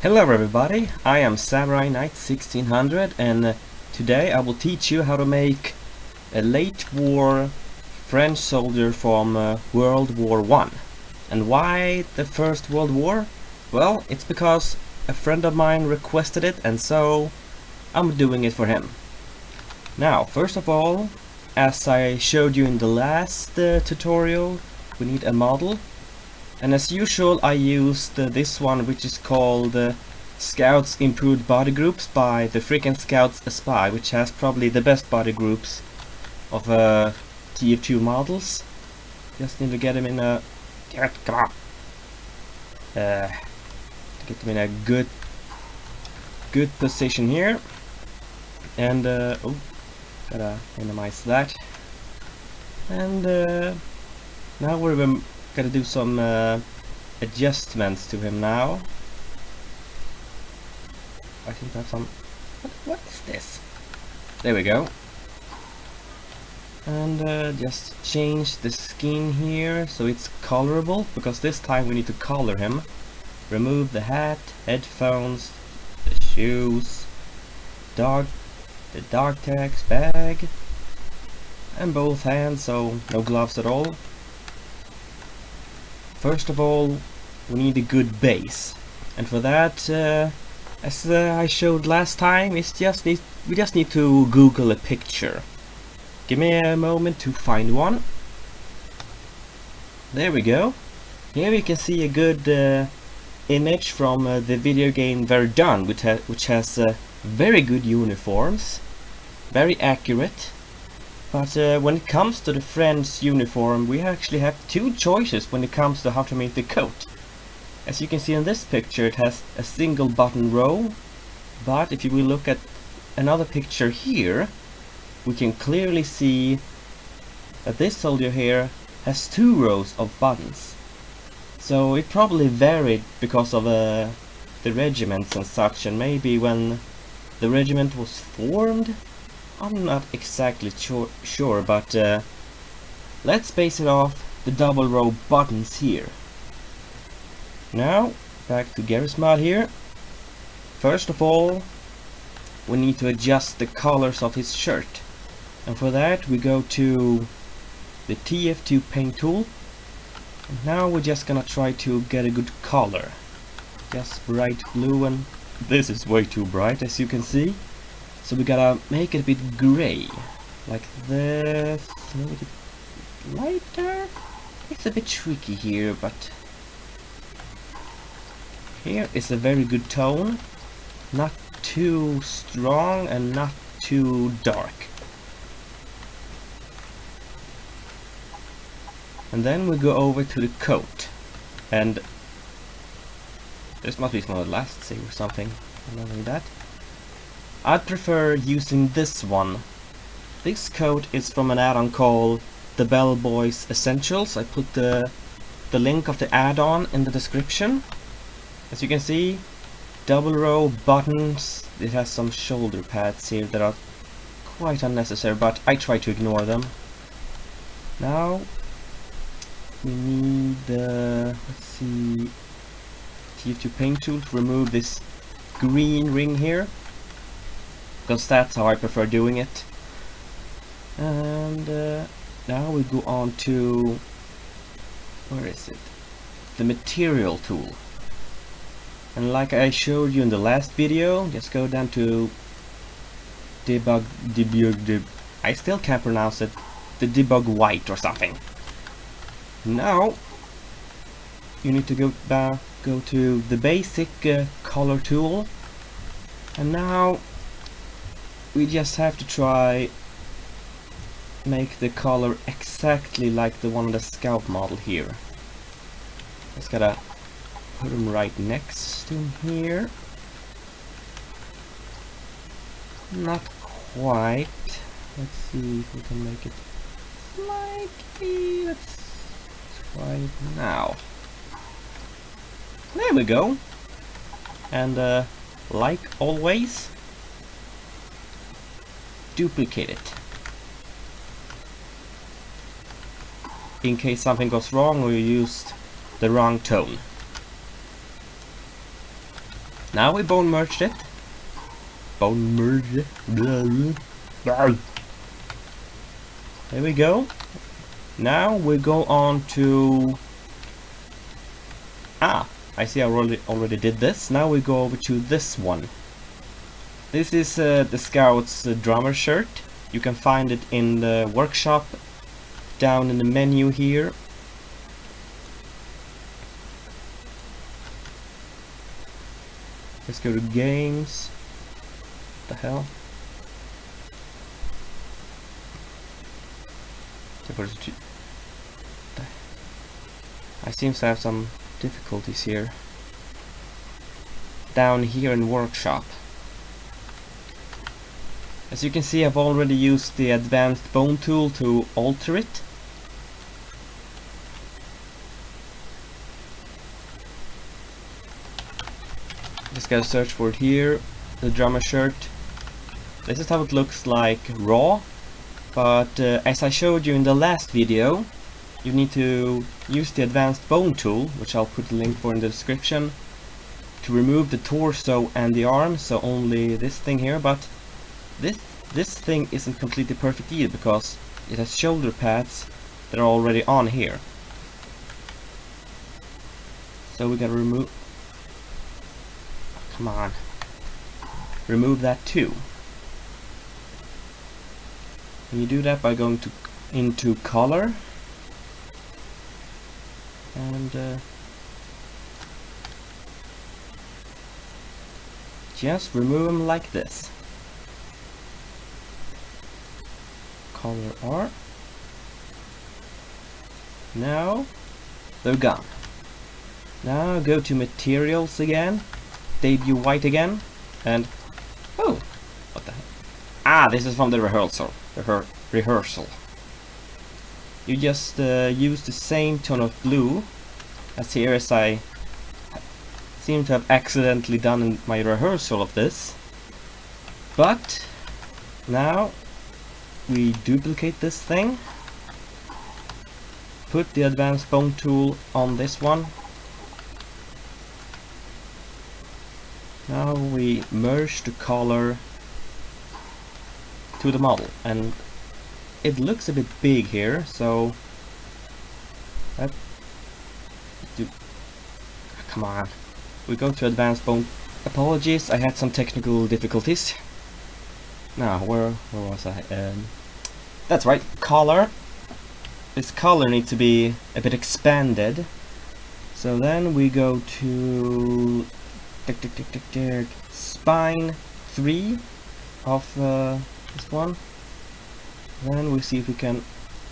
Hello everybody, I am Samurai Knight 1600 and today I will teach you how to make a late war French soldier from World War I. And why the First World War? Well, it's because a friend of mine requested it and so I'm doing it for him. Now, first of all, as I showed you in the last tutorial, we need a model. And as usual I used this one, which is called Scouts Improved Body Groups by the Frickin' Scouts A Spy, which has probably the best body groups of TF2 models. Just need to get him in a... come on! Get him in a good position here. And, oh, gotta minimize that. And now we're gotta do some adjustments to him now. I think that's some... What is this? There we go. And just change the skin here so it's colorable, because this time we need to color him. Remove the hat, headphones, the shoes, the dog tags, bag, and both hands, so no gloves at all. First of all, we need a good base, and for that, as I showed last time, we just need to Google a picture. Give me a moment to find one. There we go. Here we can see a good image from the video game Addon, which has very good uniforms, very accurate. But when it comes to the French uniform, we actually have two choices when it comes to how to make the coat. As you can see in this picture, it has a single button row, but if you will look at another picture here, we can clearly see that this soldier here has two rows of buttons. So it probably varied because of the regiments and such, and maybe when the regiment was formed, I'm not exactly sure, but let's base it off the double row buttons here. Now, back to Garry's mod here. First of all, we need to adjust the colors of his shirt. And for that, we go to the TF2 paint tool. And now we're just gonna try to get a good color. Just bright blue, and this is way too bright, as you can see. So we gotta make it a bit gray, like this. Make it lighter. It's a bit tricky here, but here is a very good tone. Not too strong and not too dark. And then we go over to the coat, and this must be from the last scene or something. I don't know that. I'd prefer using this one. This coat is from an add-on called the Bellboys Essentials. I put the link of the add-on in the description. As you can see, double row buttons. It has some shoulder pads here that are quite unnecessary, but I try to ignore them. Now we need the, let's see, TF2 paint tool to remove this green ring here, because that's how I prefer doing it. And now we go on to, where is it? The material tool. And like I showed you in the last video, just go down to debug, I still can't pronounce it, the debug white or something. Now you need to go to the basic color tool, and now we just have to try make the color exactly like the one on the scout model here. Just gotta put him right next to him here. Not quite. Let's see if we can make it slightly. Let's try it now. There we go. And like always, duplicate it. In case something goes wrong or you used the wrong tone. Now we bone merged it. Bone merged it. There we go. Now we go on to... I see I already did this. Now we go over to this one. This is the Scout's drummer shirt. You can find it in the workshop down in the menu here. Let's go to games. What the hell? I seem to have some difficulties here. Down here in workshop. As you can see, I've already used the advanced bone tool to alter it. Just gotta search for it here, the drummer shirt. This is how it looks like raw, but as I showed you in the last video, you need to use the advanced bone tool, which I'll put a link for in the description, to remove the torso and the arm, so only this thing here, but this thing isn't completely perfect either, because it has shoulder pads that are already on here. So we gotta remove... Come on. Remove that too. And you do that by going into color. And just remove them like this. Color R. Now they're gone. Now go to materials again, debut white again, and oh, what the heck? This is from the rehearsal. Rehearsal. You just use the same tone of blue as here, as I seem to have accidentally done in my rehearsal of this. But now we duplicate this thing, put the advanced bone tool on this one. Now we merge the color to the model, and it looks a bit big here, so come on. We go to advanced bone. Apologies, I had some technical difficulties. Now, where was I? That's right, color. This color needs to be a bit expanded. So then we go to spine 3 of this one. Then we see if we can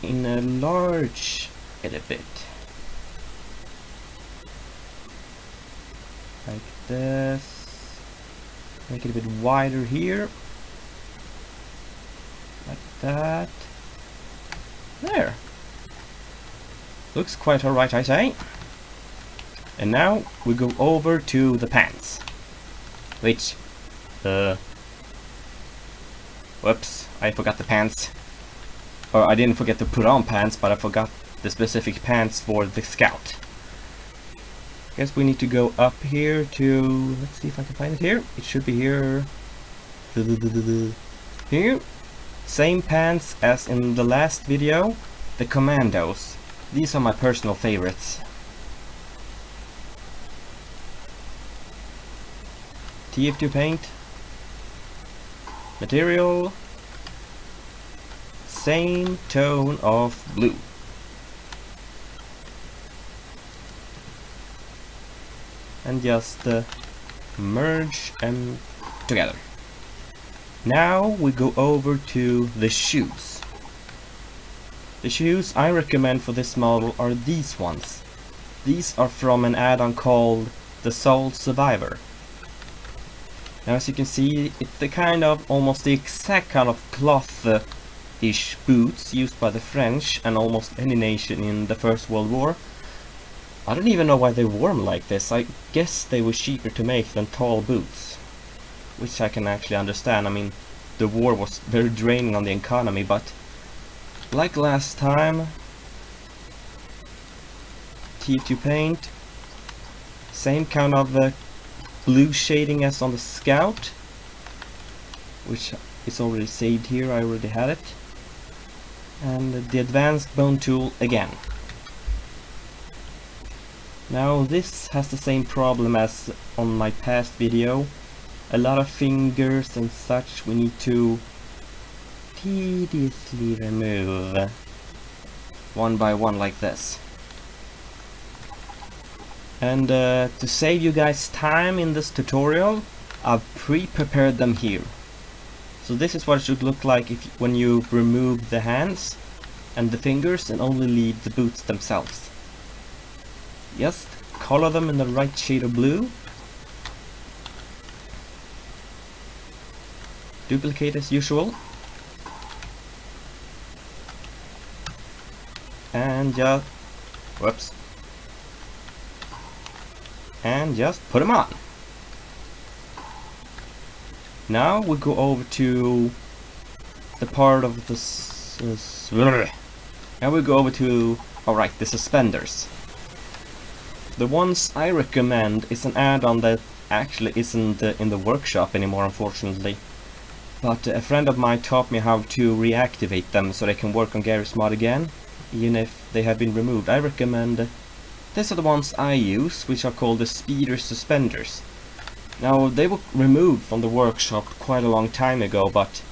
enlarge it a bit. Like this. Make it a bit wider here. Like that. There. Looks quite alright, I say. And now we go over to the pants. Which, whoops, I forgot the pants. Or I didn't forget to put on pants, but I forgot the specific pants for the Scout. Guess we need to go up here to, let's see if I can find it here. It should be here. Here. Same pants as in the last video, the Commanndos. These are my personal favorites. TF2 paint. Material. Same tone of blue. And just merge them together. Now we go over to the shoes. The shoes I recommend for this model are these ones. These are from an add-on called the Soul Survivor. Now as you can see, it's the kind of, almost the exact kind of cloth-ish boots used by the French and almost any nation in the First World War. I don't even know why they wore them like this. I guess they were cheaper to make than tall boots. Which I can actually understand. I mean, the war was very draining on the economy, but like last time, TF2 paint, same kind of blue shading as on the Scout, which is already saved here, I already had it. And the advanced bone tool again. Now this has the same problem as on my past video. A lot of fingers and such we need to tediously remove one by one like this. And to save you guys time in this tutorial, I've pre-prepared them here. So this is what it should look like when you remove the hands and the fingers and only leave the boots themselves. Just color them in the right shade of blue. Duplicate as usual. And just... whoops. And just put them on. Now we go over to the part of the... now we go over to... alright, the suspenders. The ones I recommend is an add-on that actually isn't in the workshop anymore, unfortunately. But a friend of mine taught me how to reactivate them so they can work on Garry's Mod again, even if they have been removed. I recommend... these are the ones I use, which are called the Speeder Suspenders. Now, they were removed from the workshop quite a long time ago, but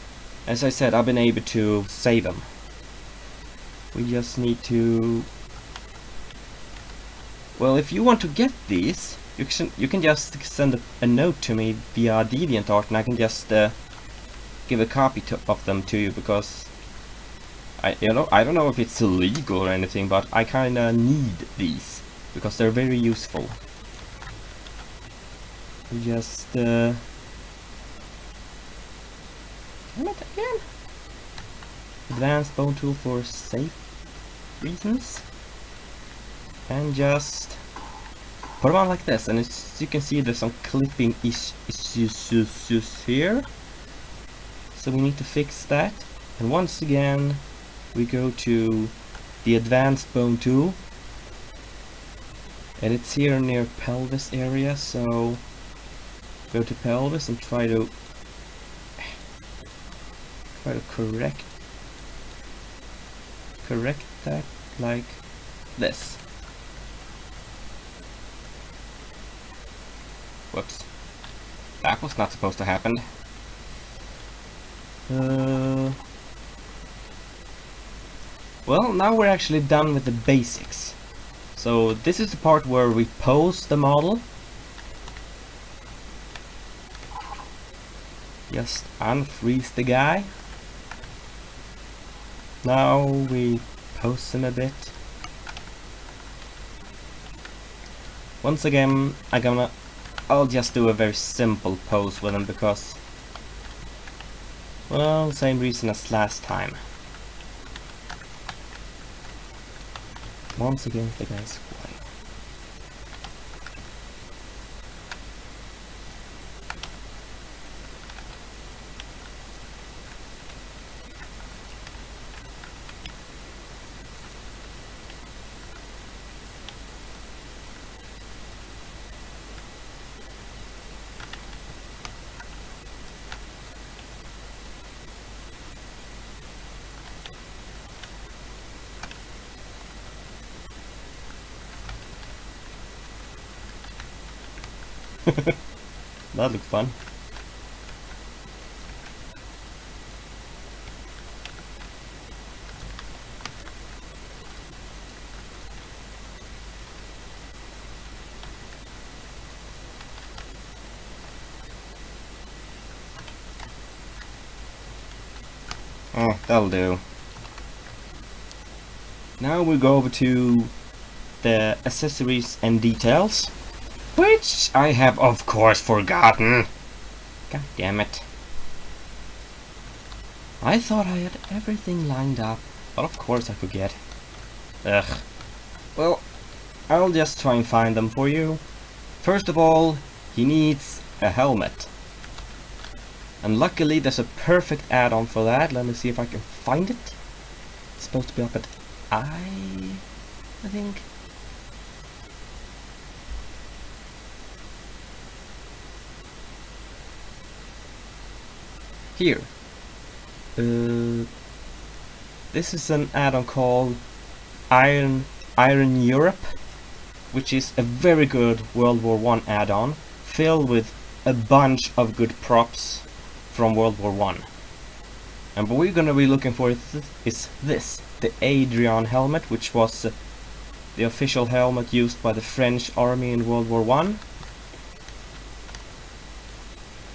as I said, I've been able to save them. We just need to... well, if you want to get these, you can just send a note to me via DeviantArt, and I can just give a copy of them to you, because I don't know if it's illegal or anything, but I kinda need these because they're very useful. Just damn it again. Advanced bone tool for safe reasons. And just put them on like this, and as you can see, there's some clipping issues here, so we need to fix that. And once again we go to the advanced bone tool, and it's here near pelvis area, so go to pelvis and try to correct that like this. Whoops. That was not supposed to happen. Well, now we're actually done with the basics. So this is the part where we pose the model. Just unfreeze the guy. Now we pose him a bit. Once again, I'll just do a very simple pose with him because, well, same reason as last time. Once again, the guy's quiet. That looks fun. Oh, that'll do. Now we go over to the accessories and details, which I have of course forgotten. God damn it. I thought I had everything lined up, but of course I forget. Ugh. Well, I'll just try and find them for you. First of all, he needs a helmet. And luckily there's a perfect add-on for that. Let me see if I can find it. It's supposed to be up at I think. here. This is an add-on called Iron Europe, which is a very good World War I add-on, filled with a bunch of good props from World War I. And what we're gonna be looking for is this, the Addon helmet, which was the official helmet used by the French army in World War I.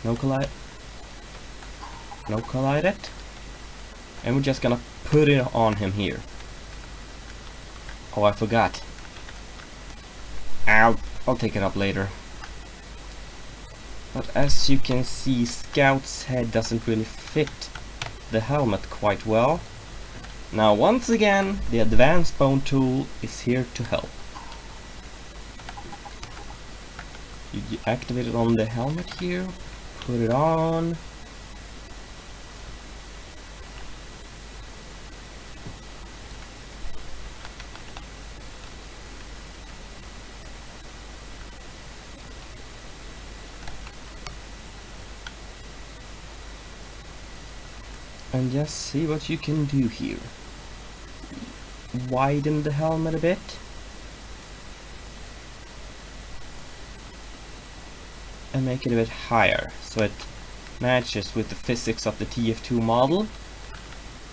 No collide it. And we're just gonna put it on him here. Oh, I forgot. I'll take it up later. But as you can see, Scout's head doesn't really fit the helmet quite well. Now once again, the advanced bone tool is here to help. You activate it on the helmet here, put it on. And just see what you can do here. Widen the helmet a bit. And make it a bit higher, so it matches with the physics of the TF2 model.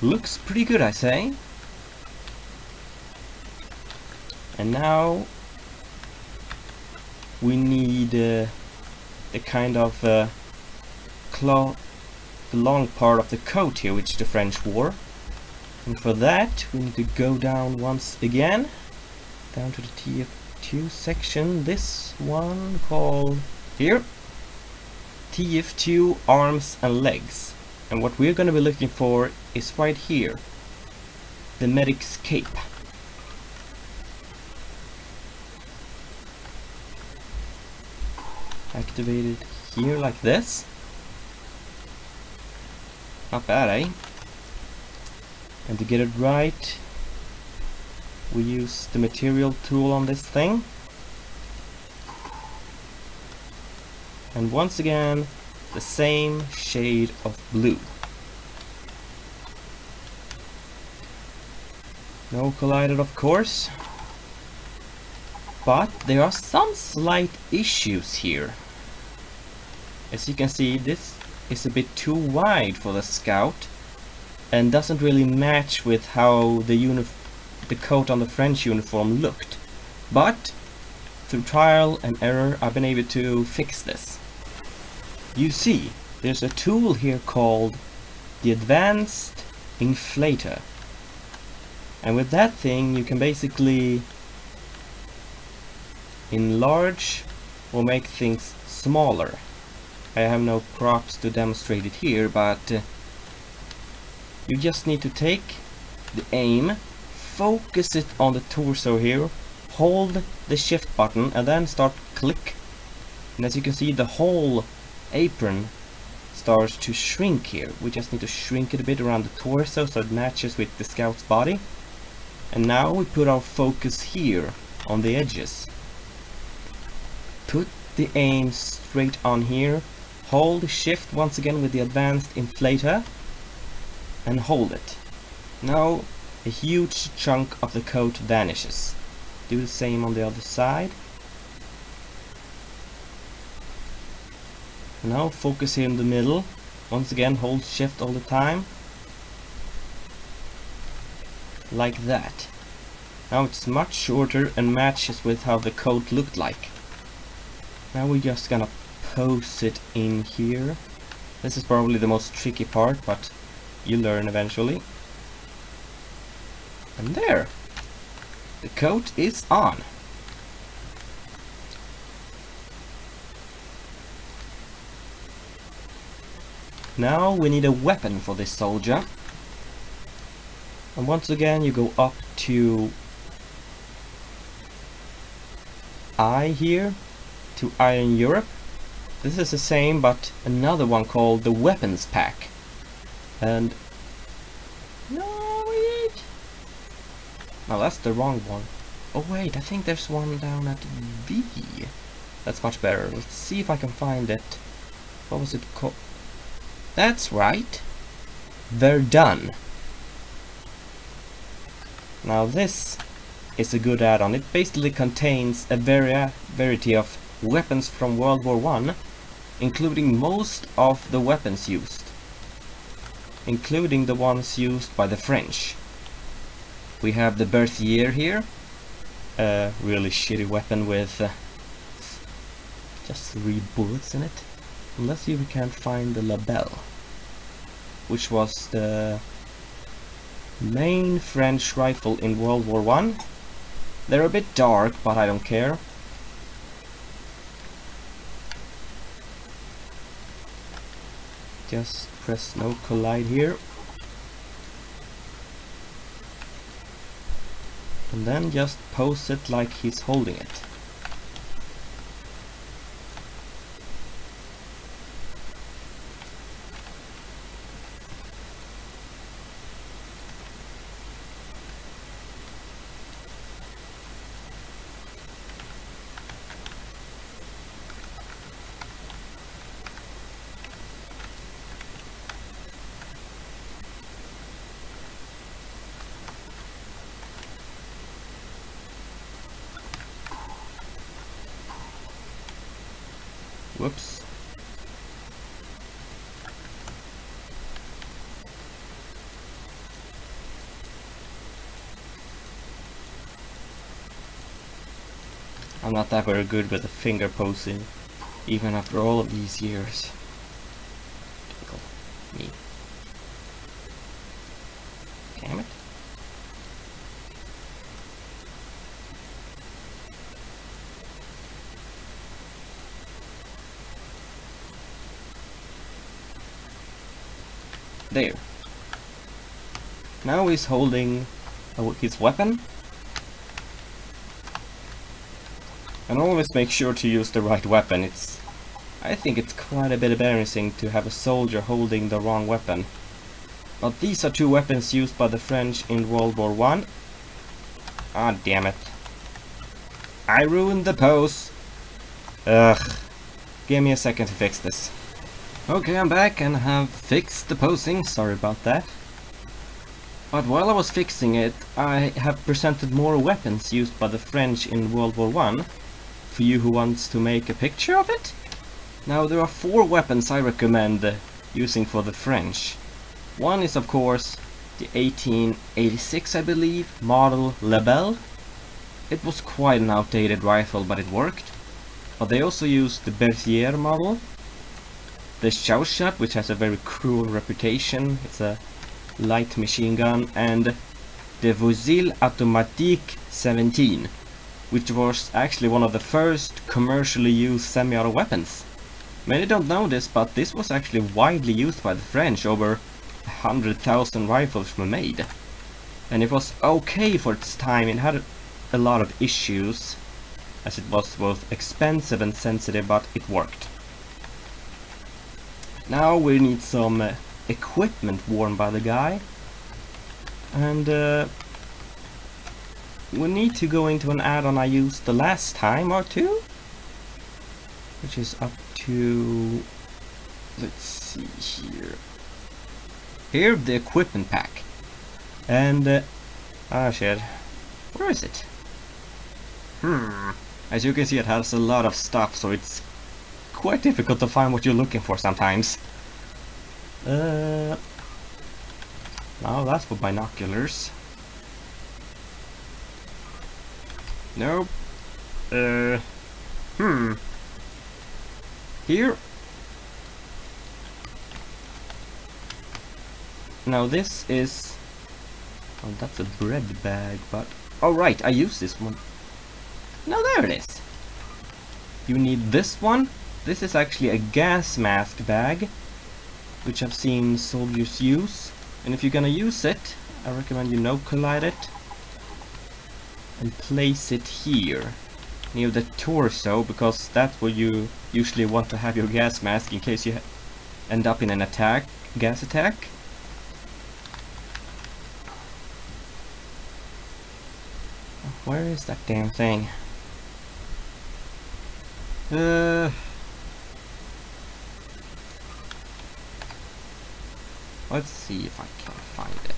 Looks pretty good, I say. And now we need the kind of the long part of the coat here, which the French wore. And for that we need to go down once again, down to the TF2 section, this one called here, TF2 arms and legs. And what we're going to be looking for is right here, the medic's cape. Activate it here like this. Not bad, eh? And to get it right, we use the material tool on this thing. And once again, the same shade of blue. No collided, of course. But there are some slight issues here. As you can see, this is a bit too wide for the Scout and doesn't really match with how the coat on the French uniform looked. But through trial and error I've been able to fix this. You see, there's a tool here called the Advanced Inflator, and with that thing you can basically enlarge or make things smaller. I have no props to demonstrate it here, but you just need to take the aim, focus it on the torso here, hold the shift button and then start click. And as you can see, the whole apron starts to shrink here. We just need to shrink it a bit around the torso so it matches with the Scout's body. And now we put our focus here on the edges. Put the aim straight on here. Hold shift once again with the advanced inflator and hold it. Now a huge chunk of the coat vanishes. Do the same on the other side. Now focus here in the middle. Once again hold shift all the time. Like that. Now it's much shorter and matches with how the coat looked like. Now we're just gonna pose it in here. This is probably the most tricky part, but you'll learn eventually. And there! The coat is on. Now we need a weapon for this soldier. And once again you go up to I here, to Iron Europe. This is the same, but another one called the weapons pack. And no, wait. No, that's the wrong one. Oh wait, I think there's one down at V. That's much better. Let's see if I can find it. What was it called? That's right. They're done. Now this is a good add-on. It basically contains a variety of weapons from World War I, including most of the weapons used, including the ones used by the French. We have the Berthier here, a really shitty weapon with just 3 bullets in it. Let's see if we can't find the label, which was the main French rifle in World War I. They're a bit dark, but I don't care. Just press no collide here. And then just pose it like he's holding it. Whoops. I'm not that very good with the finger posing, even after all of these years. Typical me. Damn it. There. Now he's holding his weapon. And always make sure to use the right weapon. I think it's quite a bit embarrassing to have a soldier holding the wrong weapon. But these are 2 weapons used by the French in World War I. Ah, damn it. I ruined the pose. Ugh. Give me a second to fix this. Okay, I'm back and have fixed the posing, sorry about that. But while I was fixing it, I have presented more weapons used by the French in World War I, for you who wants to make a picture of it. Now there are 4 weapons I recommend using for the French. One is of course the 1886, I believe, model Lebel. It was quite an outdated rifle, but it worked. But they also used the Berthier model, the Shot, which has a very cruel reputation, it's a light machine gun, and the Fusil Automatique 17, which was actually one of the first commercially used semi-auto weapons. Many don't know this, but this was actually widely used by the French. Over 100,000 rifles were made. And it was okay for its time. It had a lot of issues, as it was both expensive and sensitive, but it worked. Now we need some equipment worn by the guy, and we need to go into an add-on I used the last time or 2, which is up to, let's see here. Here, the equipment pack, and ah shit, where is it? As you can see, it has a lot of stuff, so it's quite difficult to find what you're looking for sometimes. Now that's for binoculars. Nope. Here. Now this is... oh, that's a bread bag, but... oh right, I use this one. Now there it is. You need this one. This is actually a gas mask bag, which I've seen soldiers use. And if you're gonna use it, I recommend you no collide it and place it here near the torso, because that's where you usually want to have your gas mask in case you end up in an gas attack. Where is that damn thing? Let's see if I can find it.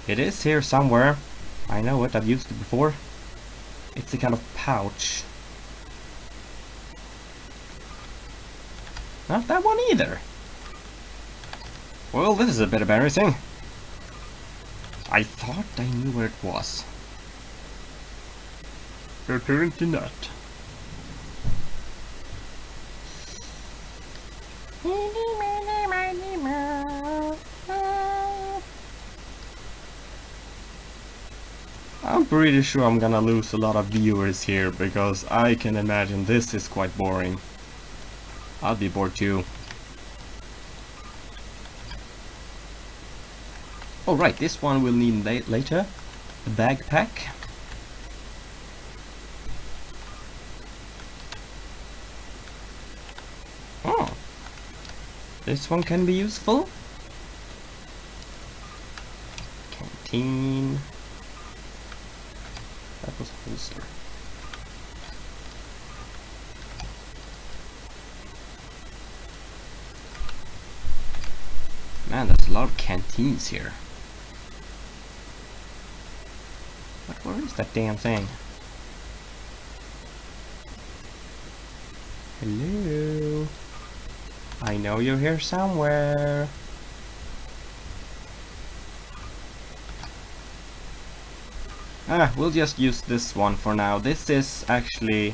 It is here somewhere. I know it, I've used it before. It's a kind of pouch. Not that one either. Well, this is a bit embarrassing. I thought I knew where it was. Apparently not. I'm pretty sure I'm gonna lose a lot of viewers here, because I can imagine this is quite boring. I'll be bored too. Oh right, this one we'll need later. The backpack. Oh, this one can be useful. Canteen. That was a holster. Man, there's a lot of canteens here. But where is that damn thing? Hello? I know you're here somewhere. We'll just use this one for now. This is actually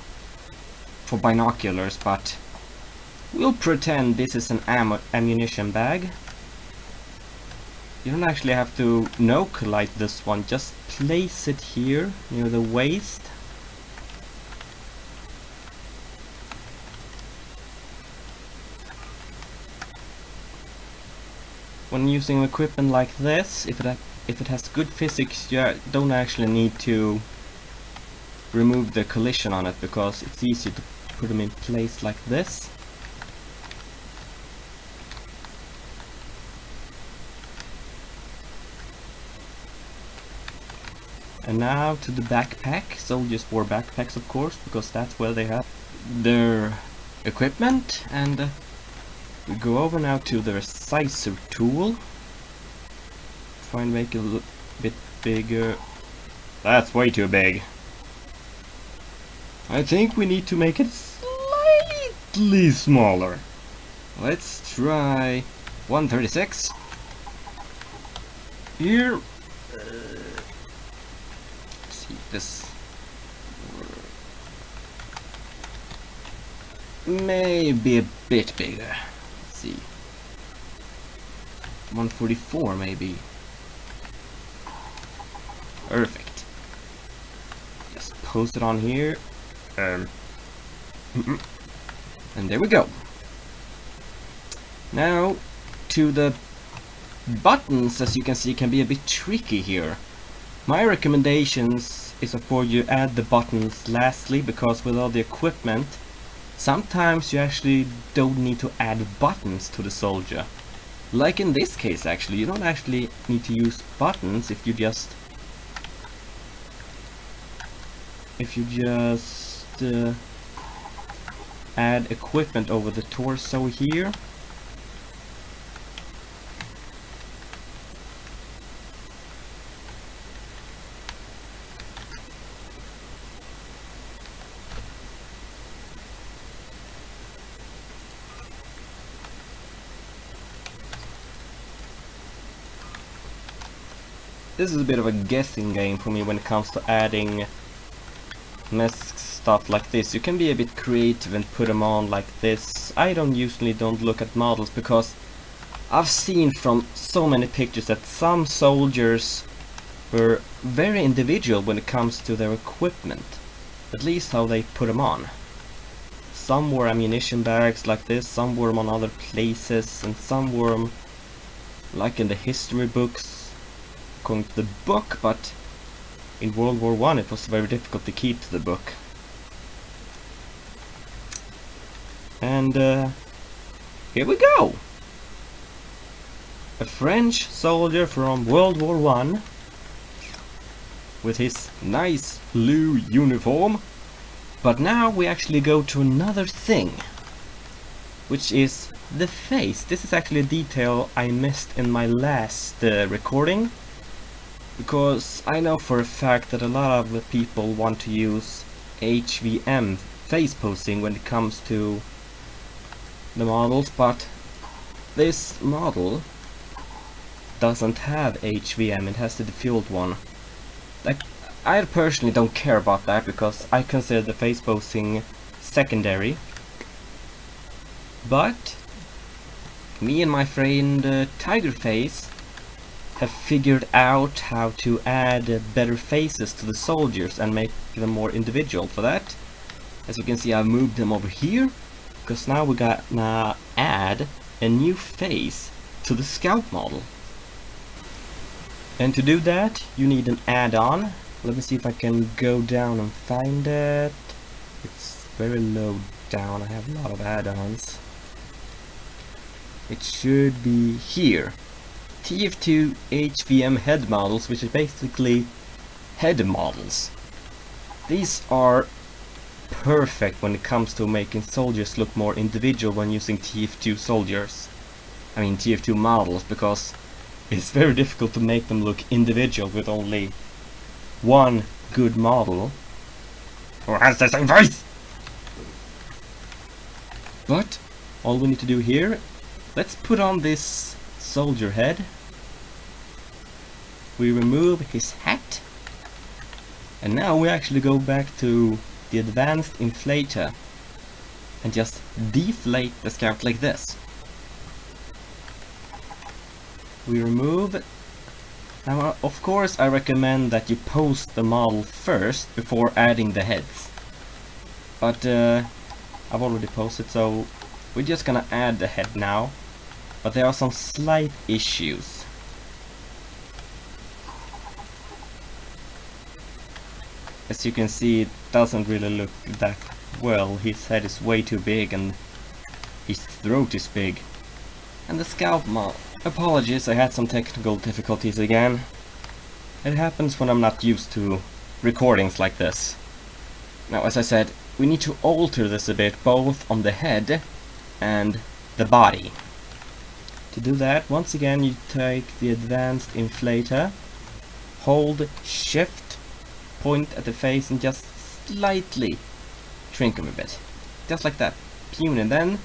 for binoculars, but we'll pretend this is an ammunition bag. You don't actually have to light this one, just place it here near the waist. When using equipment like this, if it has good physics, you don't actually need to remove the collision on it, because it's easy to put them in place like this. And now to the backpack. Soldiers wore backpacks, of course, because that's where they have their equipment. And we go over now to the sizer tool. Try and make it a little bit bigger. That's way too big. I think we need to make it slightly smaller. Let's try 136. Here. This may be a bit bigger. Let's see. 144 maybe. Perfect. Just post it on here. And there we go. Now to the buttons, as you can see, can be a bit tricky here. My recommendations is of course you add the buttons lastly, because with all the equipment sometimes you actually don't need to add buttons to the soldier. Like in this case, actually you don't actually need to use buttons if you just add equipment over the torso here. This is a bit of a guessing game for me when it comes to adding mask stuff like this. You can be a bit creative and put them on like this. I usually don't look at models, because I've seen from so many pictures that some soldiers were very individual when it comes to their equipment. At least how they put them on. Some wore ammunition bags like this, some wore them on other places, and some wore them like in the history books according to the book, but in World War I it was very difficult to keep to the book. And here we go! A French soldier from World War I with his nice blue uniform. But now we actually go to another thing. which is the face. This is actually a detail I missed in my last recording, because I know for a fact that a lot of the people want to use HVM face posing when it comes to the models, but this model doesn't have HVM, it has the default one. Like, I personally don't care about that because I consider the face posing secondary. But me and my friend Tigerface have figured out how to add better faces to the soldiers and make them more individual. For that, as you can see, I've moved them over here, because now we gotta add a new face to the scout model. And to do that, you need an add-on. Let me see if I can go down and find it. It's very low down, I have a lot of add-ons. It should be here. TF2 HVM head models, which is basically head models. These are perfect when it comes to making soldiers look more individual when using TF2 soldiers. I mean TF2 models, because it's very difficult to make them look individual with only one good model who has the same face. But all we need to do here, let's put on this soldier head. We remove his hat, and now we actually go back to the advanced inflator and just deflate the scout like this. We remove it. Now, of course, I recommend that you post the model first before adding the heads, but I've already posted, so we're just gonna add the head now. But there are some slight issues. As you can see, it doesn't really look that well. His head is way too big and his throat is big. And the scalp mod. Apologies, I had some technical difficulties again. It happens when I'm not used to recordings like this. Now, as I said, we need to alter this a bit, both on the head and the body. To do that, once again, you take the advanced inflator, hold shift, point at the face and just slightly shrink him a bit. Just like that. Pune, and then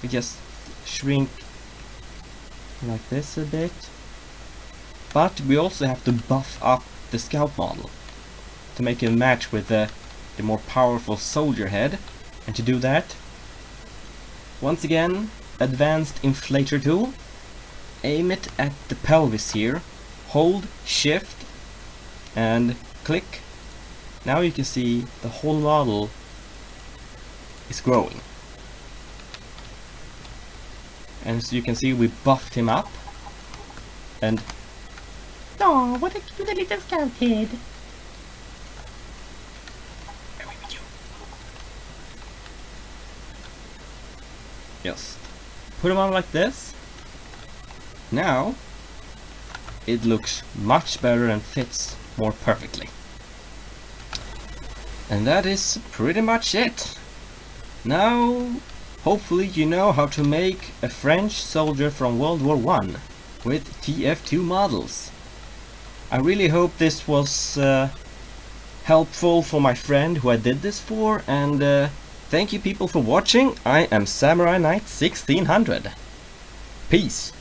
we just shrink like this a bit. But we also have to buff up the scout model to make it match with the more powerful soldier head. And to do that, once again, advanced inflator tool, aim it at the pelvis here, hold shift and click. Now you can see the whole model is growing. And as you can see, we buffed him up. And oh, what a cute little scout head. just put him on like this. Now it looks much better and fits more perfectly. And that is pretty much it. Now, hopefully you know how to make a French soldier from World War I with TF2 models. I really hope this was helpful for my friend who I did this for, and thank you people for watching. I am Samurai Knight 1600. Peace.